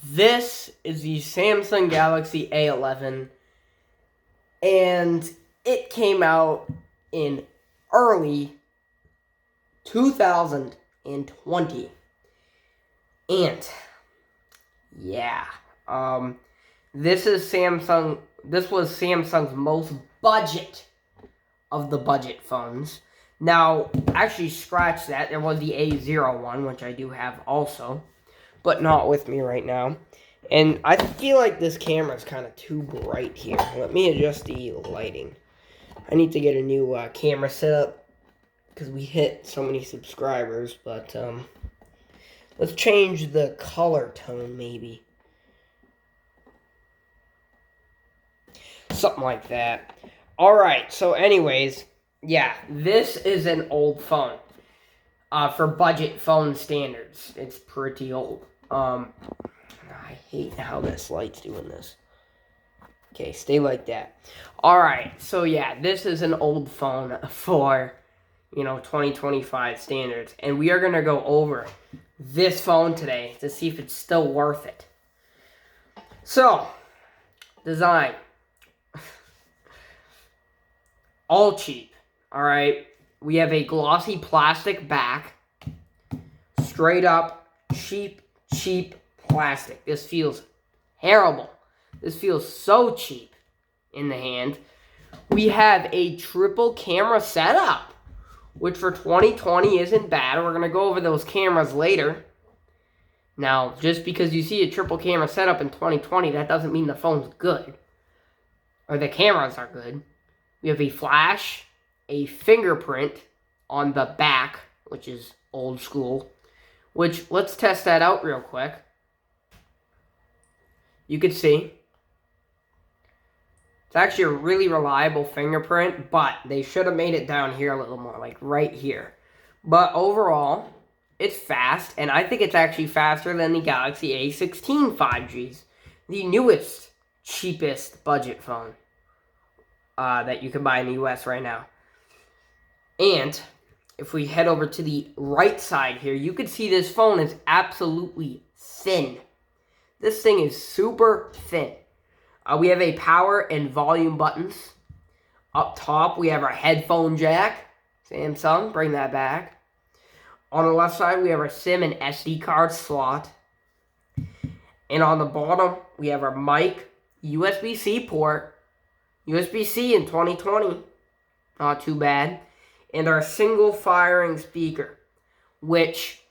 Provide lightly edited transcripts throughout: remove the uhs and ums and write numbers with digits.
This is the Samsung Galaxy A11, and it came out in early 2020. And yeah, this is Samsung. This was Samsung's most budget of the budget phones. Now, actually, scratch that. There was the A01, which I do have also, but not with me right now. And I feel like this camera is kind of too bright here. Let me adjust the lighting. I need to get a new camera set up because we hit so many subscribers. But let's change the color tone maybe. Something like that. Alright, so anyways, yeah, this is an old phone. For budget phone standards, it's pretty old. I hate how this light's doing this. Okay, stay like that. Alright, so yeah, this is an old phone for, 2025 standards. And we are going to go over this phone today to see if it's still worth it. So, design. All cheap. Alright, we have a glossy plastic back. Straight up, cheap plastic. This feels terrible. This feels so cheap in the hand. We have a triple camera setup, which for 2020 isn't bad. We're going to go over those cameras later. Now, just because you see a triple camera setup in 2020, that doesn't mean the phone's good. Or the cameras are good. We have a flash, a fingerprint on the back, which is old school. Which, let's test that out real quick. You can see. It's actually a really reliable fingerprint, but they should have made it down here a little more, like right here. But overall, it's fast, and I think it's actually faster than the Galaxy A16 5Gs. The newest, cheapest budget phone that you can buy in the US right now. And if we head over to the right side here, you can see this phone is absolutely thin. This thing is super thin. We have a power and volume buttons. Up top, we have our headphone jack. Samsung, bring that back. On the left side, we have our SIM and SD card slot. And on the bottom, we have our mic, USB-C port. USB-C in 2020. Not too bad. And our single firing speaker, which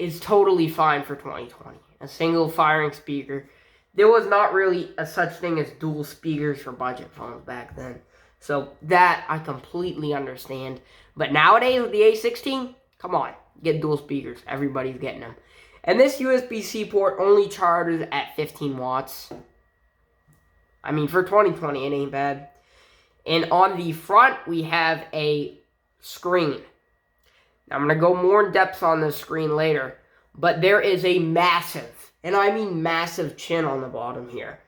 is totally fine for 2020. A single firing speaker. There was not really a such thing as dual speakers for budget phones back then. So that I completely understand. But nowadays with the A16, come on, get dual speakers. Everybody's getting them. And this USB-C port only charges at 15 watts. I mean, for 2020, it ain't bad. And on the front, we have a screen. Now, I'm going to go more in depth on this screen later. But there is a massive, and I mean massive, chin on the bottom here.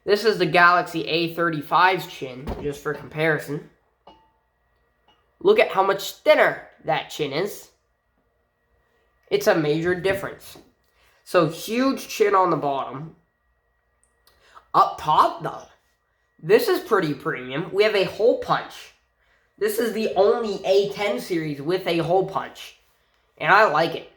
This is the Galaxy A35's chin, just for comparison. Look at how much thinner that chin is. It's a major difference. So, huge chin on the bottom. Up top, though, this is pretty premium. We have a hole punch. This is the only A10 series with a hole punch. And I like it.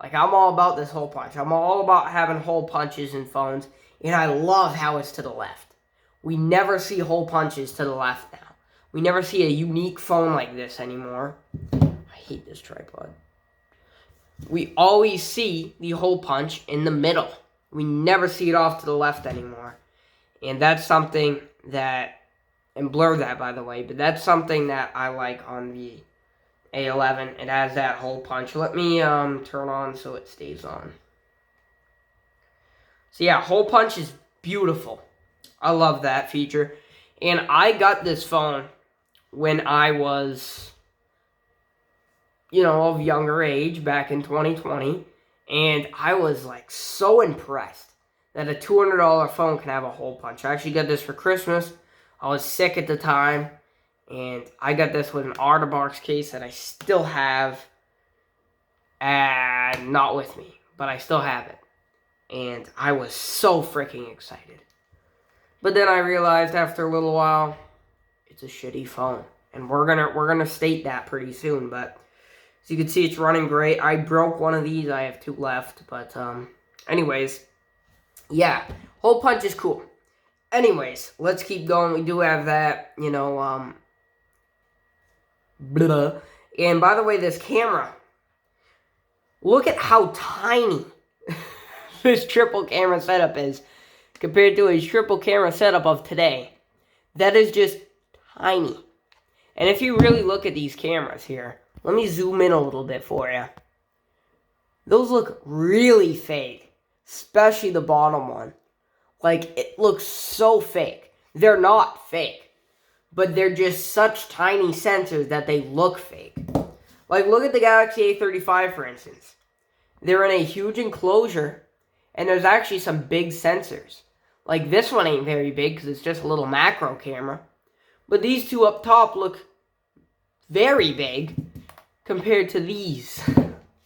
Like, I'm all about this hole punch. I'm all about having hole punches in phones. And I love how it's to the left. We never see hole punches to the left now. We never see a unique phone like this anymore. I hate this tripod. We always see the hole punch in the middle. We never see it off to the left anymore. And that's something that, and blur that by the way, but that's something that I like on the A11. It has that hole punch. Let me turn on so it stays on. So yeah, hole punch is beautiful. I love that feature. And I got this phone when I was, of younger age, back in 2020. And I was like so impressed that a $200 phone can have a hole punch. I actually got this for Christmas. I was sick at the time. And I got this with an Artabox case that I still have. And not with me. But I still have it. and I was so freaking excited. But then I realized after a little while, it's a shitty phone. And we're gonna state that pretty soon, but as you can see, it's running great. I broke one of these. I have 2 left, but anyways, yeah, hole punch is cool. Anyways, let's keep going. We do have that, blah. And by the way, this camera, look at how tiny this triple camera setup is compared to a triple camera setup of today. That is just tiny. And if you really look at these cameras here, let me zoom in a little bit for you. Those look really fake, especially the bottom one. Like, it looks so fake. They're not fake, but they're just such tiny sensors that they look fake. Like, look at the Galaxy A35, for instance. They're in a huge enclosure, and there's actually some big sensors. Like, this one ain't very big because it's just a little macro camera. But these two up top look very big compared to these.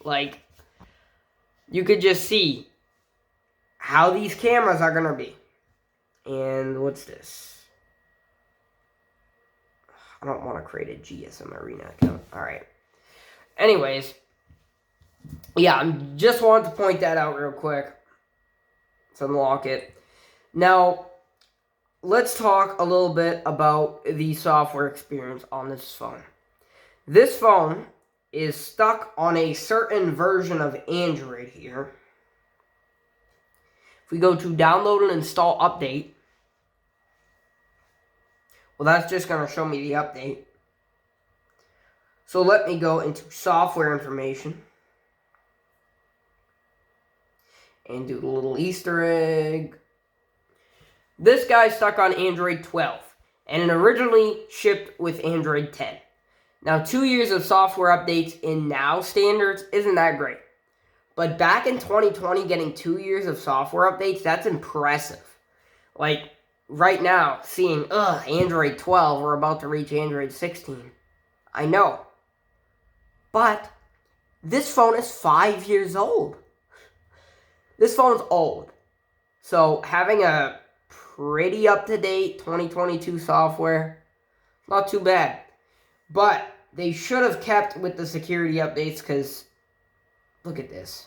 Like, you could just see how these cameras are going to be. And what's this? I don't want to create a GSM Arena account. Alright. Anyways, yeah, I just wanted to point that out real quick. Let's unlock it. Now, let's talk a little bit about the software experience on this phone. This phone is stuck on a certain version of Android here. If we go to download and install update, well, that's just going to show me the update. So let me go into software information and do the little Easter egg. This guy's stuck on Android 12, and it originally shipped with Android 10. Now, 2 years of software updates in now standards isn't that great. But back in 2020, getting 2 years of software updates, that's impressive. Like, right now, seeing, Android 12, we're about to reach Android 16. I know. But, this phone is 5 years old. This phone's old. So, having a pretty up-to-date 2022 software, not too bad. But, they should have kept with the security updates, because look at this.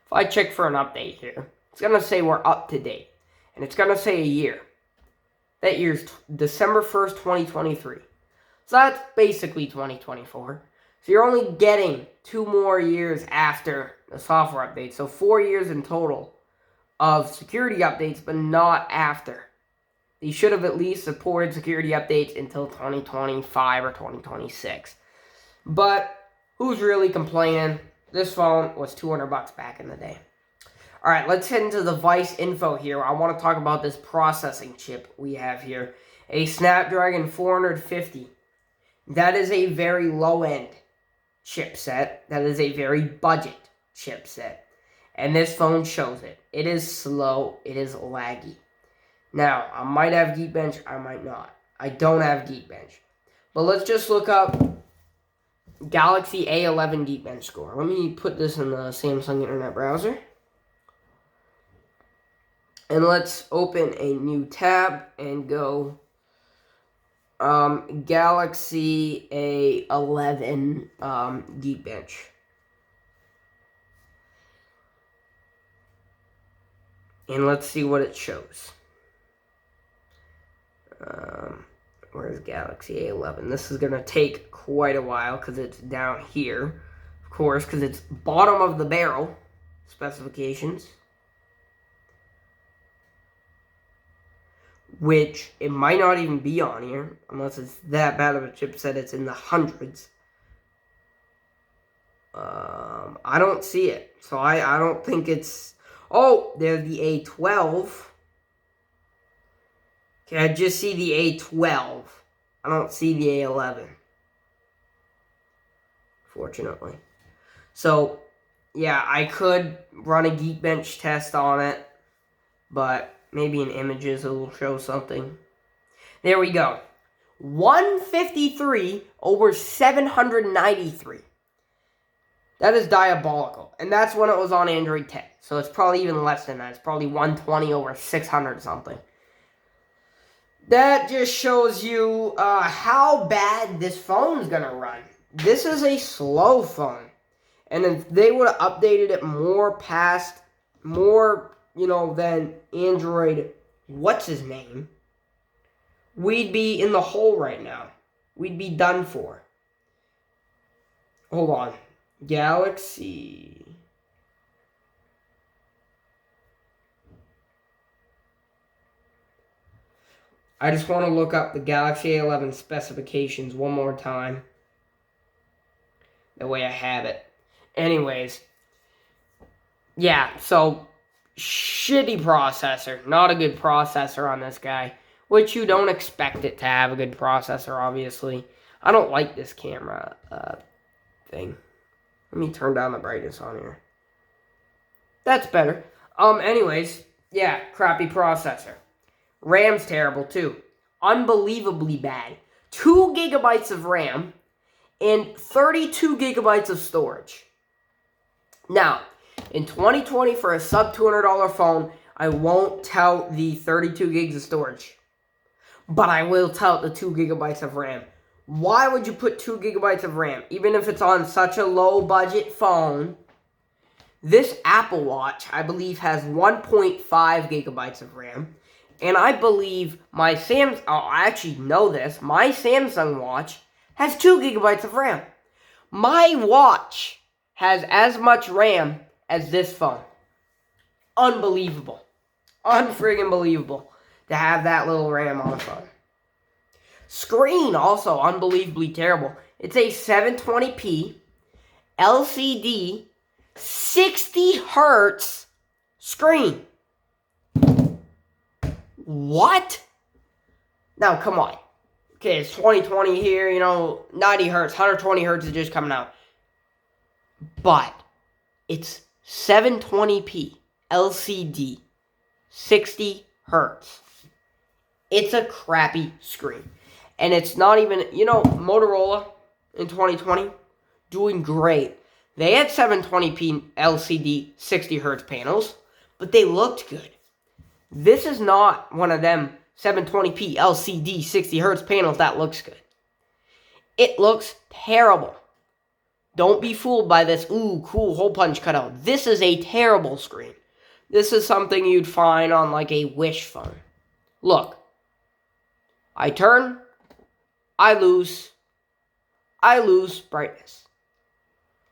If I check for an update here, it's going to say we're up to date. And it's going to say a year. That year's December 1st, 2023. So that's basically 2024. So you're only getting 2 more years after the software update. So 4 years in total of security updates, but not after. They should have at least supported security updates until 2025 or 2026. But who's really complaining? This phone was $200 back in the day. Alright, let's head into the device info here. I want to talk about this processing chip we have here. A Snapdragon 450. That is a very low-end chipset. That is a very budget chipset. And this phone shows it. It is slow. It is laggy. Now, I might have Geekbench. I might not. I don't have Geekbench. But let's just look up Galaxy A11 Geekbench score. Let me put this in the Samsung Internet browser. And let's open a new tab and go Galaxy A11 Geekbench. And let's see what it shows. Where's Galaxy A11? This is going to take quite a while because it's down here. Of course, because it's bottom of the barrel specifications. Which, it might not even be on here. Unless it's that bad of a chipset, it's in the hundreds. I don't see it. So I don't think it's... Oh, there's the A12. Okay, I just see the A12. I don't see the A11. Fortunately. So, yeah, I could run a Geekbench test on it. But maybe in images it will show something. There we go. 153 over 793. That is diabolical. And that's when it was on Android 10. So it's probably even less than that. It's probably 120 over 600 something. That just shows you how bad this phone's going to run. This is a slow phone. And if they would have updated it more, than Android, what's his name, we'd be in the hole right now. We'd be done for. Hold on. Galaxy. I just want to look up the Galaxy A11 specifications one more time. The way I have it. Anyways. Yeah, so shitty processor. Not a good processor on this guy. Which you don't expect it to have a good processor, obviously. I don't like this camera thing. Let me turn down the brightness on here. That's better. Anyways, yeah, crappy processor. RAM's terrible too. Unbelievably bad. 2 gigabytes of RAM and 32 gigabytes of storage. Now, in 2020 for a sub $200 phone, I won't tout the 32 gigs of storage. But I will tout the 2 gigabytes of RAM. Why would you put 2 gigabytes of RAM? Even if it's on such a low budget phone. This Apple Watch, I believe, has 1.5 gigabytes of RAM. And I believe I actually know this. My Samsung watch has 2 gigabytes of RAM. My watch has as much RAM as this phone. Unbelievable. Unfriggin' believable to have that little RAM on a phone. Screen, also unbelievably terrible. It's a 720p LCD 60 hertz screen. What? Now, come on. Okay, it's 2020 here, 90 hertz, 120 hertz is just coming out. But it's 720p LCD 60 hertz. It's a crappy screen. And it's not even, Motorola in 2020 doing great. They had 720p LCD 60 hertz panels, but they looked good. This is not one of them 720p LCD 60 hertz panels that looks good. It looks terrible. Don't be fooled by this, ooh, cool hole punch cutout. This is a terrible screen. This is something you'd find on like a Wish phone. Look. I turn. I lose brightness.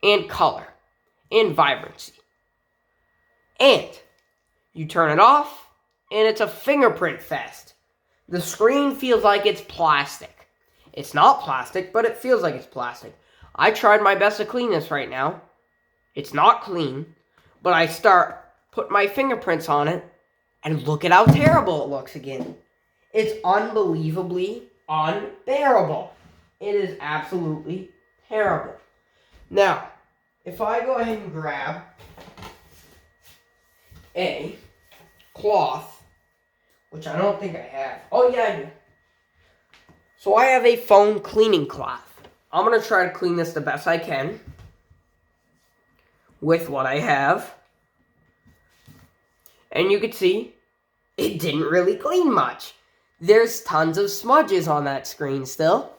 And color. And vibrancy. And you turn it off. And it's a fingerprint fest. The screen feels like it's plastic. It's not plastic, but it feels like it's plastic. I tried my best to clean this right now. It's not clean, but I start putting my fingerprints on it, and look at how terrible it looks again. It's unbelievably unbearable. It is absolutely terrible. Now, if I go ahead and grab a cloth, which I don't think I have. Oh, yeah, I do. So I have a phone cleaning cloth. I'm going to try to clean this the best I can with what I have. And you can see, it didn't really clean much. There's tons of smudges on that screen still.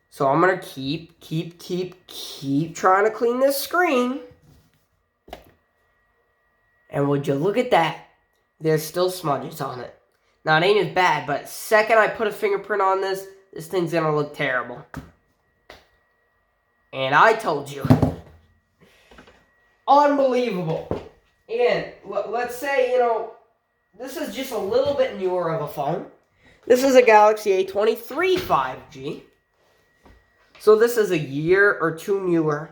So I'm going to keep trying to clean this screen. And would you look at that? There's still smudges on it. Now, it ain't as bad, but second I put a fingerprint on this thing's gonna look terrible. And I told you. Unbelievable. And let's say, this is just a little bit newer of a phone. This is a Galaxy A23 5G. So this is a year or two newer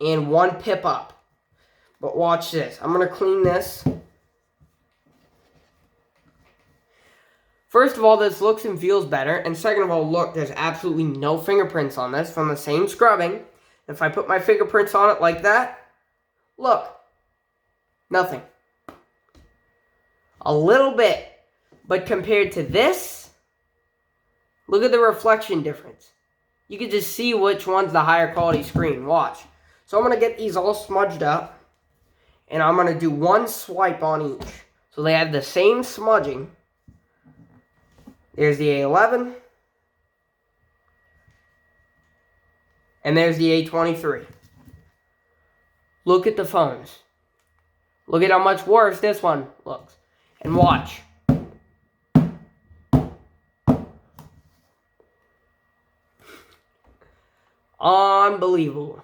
and 1 pip up. But watch this. I'm gonna clean this. First of all, this looks and feels better. And second of all, look, there's absolutely no fingerprints on this from the same scrubbing. If I put my fingerprints on it like that, look, nothing. A little bit. But compared to this, look at the reflection difference. You can just see which one's the higher quality screen. Watch. So I'm going to get these all smudged up. And I'm going to do one swipe on each. So they have the same smudging. There's the A11. And there's the A23. Look at the phones. Look at how much worse this one looks. And watch. Unbelievable.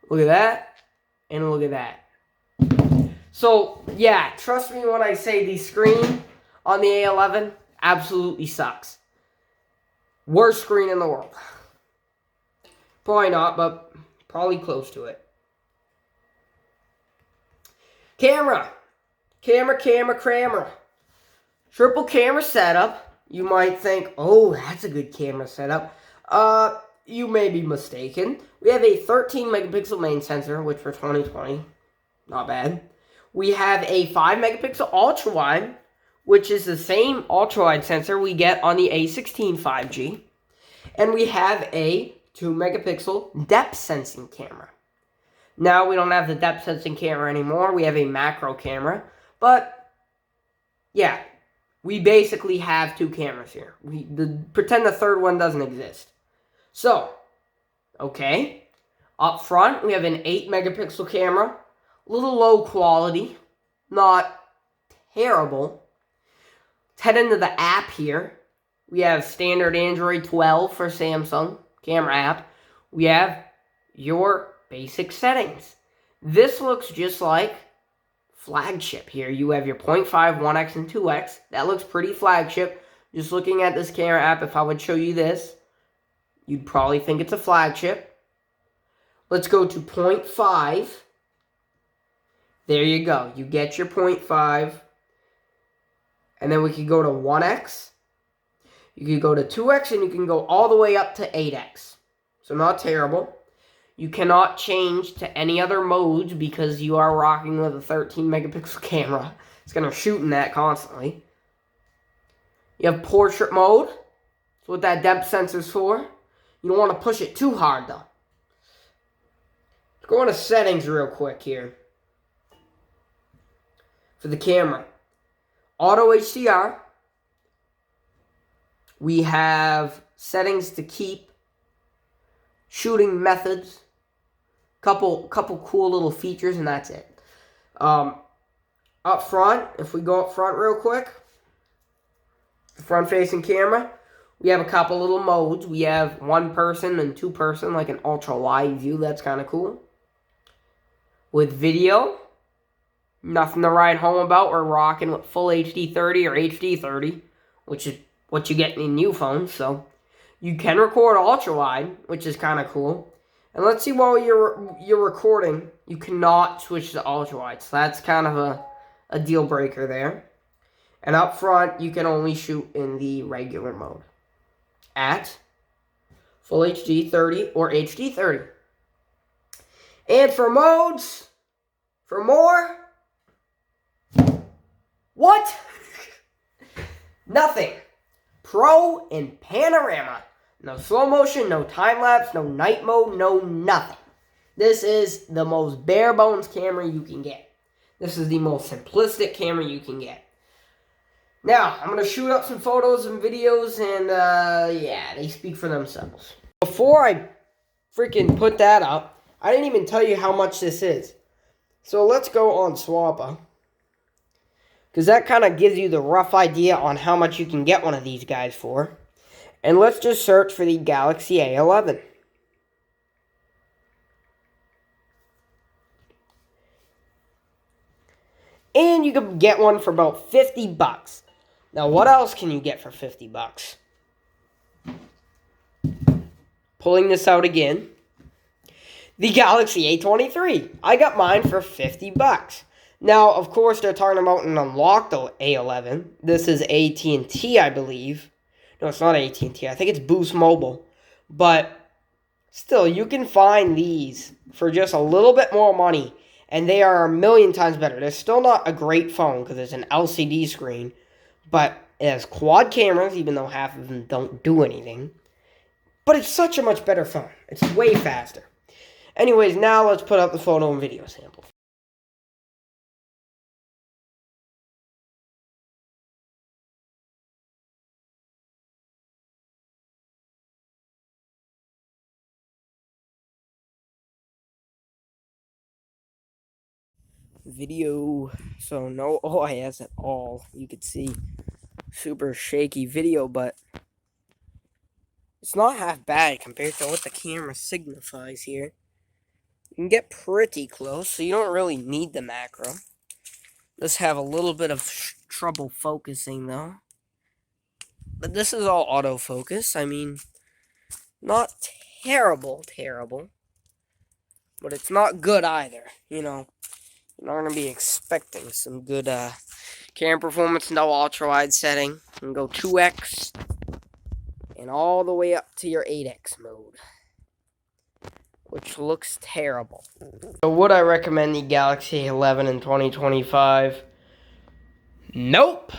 Look at that. And look at that. So, yeah, trust me when I say the screen on the A11 absolutely sucks. Worst screen in the world. Probably not, but probably close to it. Camera. Camera. Triple camera setup. You might think, oh, that's a good camera setup. You may be mistaken. We have a 13 megapixel main sensor, which for 2020, not bad. We have a 5 megapixel ultra wide, which is the same ultra wide sensor we get on the A16 5G. And we have a 2 megapixel depth sensing camera. Now we don't have the depth sensing camera anymore. We have a macro camera. But, yeah, we basically have 2 cameras here. Pretend the third one doesn't exist. So, okay. Up front, we have an 8 megapixel camera. A little low quality. Not terrible. Let's head into the app here. We have standard Android 12 for Samsung camera app. We have your basic settings. This looks just like flagship here. You have your 0.5, 1x, and 2x. That looks pretty flagship. Just looking at this camera app, if I would show you this, you'd probably think it's a flagship. Let's go to 0.5. There you go. You get your 0.5. And then we could go to 1x. You could go to 2x, and you can go all the way up to 8x. So not terrible. You cannot change to any other modes because you are rocking with a 13 megapixel camera. It's going to shoot in that constantly. You have portrait mode. That's what that depth sensor's for. You don't want to push it too hard, though. Let's go into settings real quick here. For the camera. Auto HDR. We have settings to keep. Shooting methods. Couple cool little features, and that's it. Up front, if we go up front real quick. The front-facing camera. We have a couple little modes. We have 1-person and 2-person, like an ultra-wide view. That's kind of cool. With video, nothing to write home about. We're rocking with full HD 30 or HD 30, which is what you get in new phones. So you can record ultra-wide, which is kind of cool. And let's see, while you're recording, you cannot switch to ultra-wide. So that's kind of a deal breaker there. And up front, you can only shoot in the regular mode. At full HD 30 or HD 30. And for modes, for more, what? Nothing. Pro and panorama. No slow motion, no time lapse, no night mode, no nothing. This is the most bare bones camera you can get. This is the most simplistic camera you can get. Now, I'm going to shoot up some photos and videos, and yeah, they speak for themselves. Before I freaking put that up, I didn't even tell you how much this is. So let's go on Swappa, because that kind of gives you the rough idea on how much you can get one of these guys for. And let's just search for the Galaxy A11. And you can get one for about $50. Now, what else can you get for $50? Pulling this out again. The Galaxy A23. I got mine for $50. Now, of course, they're talking about an unlocked A11. This is AT&T, I believe. No, it's not AT&T. I think it's Boost Mobile. But still, you can find these for just a little bit more money. And they are a million times better. They're still not a great phone because it's an LCD screen. But it has quad cameras, even though half of them don't do anything. But it's such a much better phone. It's way faster. Anyways, now let's put up the photo and video sample. Video. So no OIS at all. You could see super shaky video, but it's not half bad compared to what the camera signifies here. You can get pretty close, so you don't really need the macro. Does have a little bit of trouble focusing though. But this is all autofocus. I mean, not terrible, but it's not good either. You know, you're not gonna be expecting some good camera performance. No ultra wide setting. You can go 2x and all the way up to your 8x mode, which looks terrible. So would I recommend the Galaxy A11 in 2025? Nope.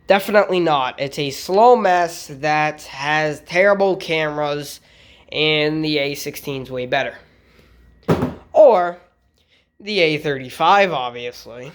Definitely not. It's a slow mess that has terrible cameras, and the A16 is way better. Or the A35, obviously.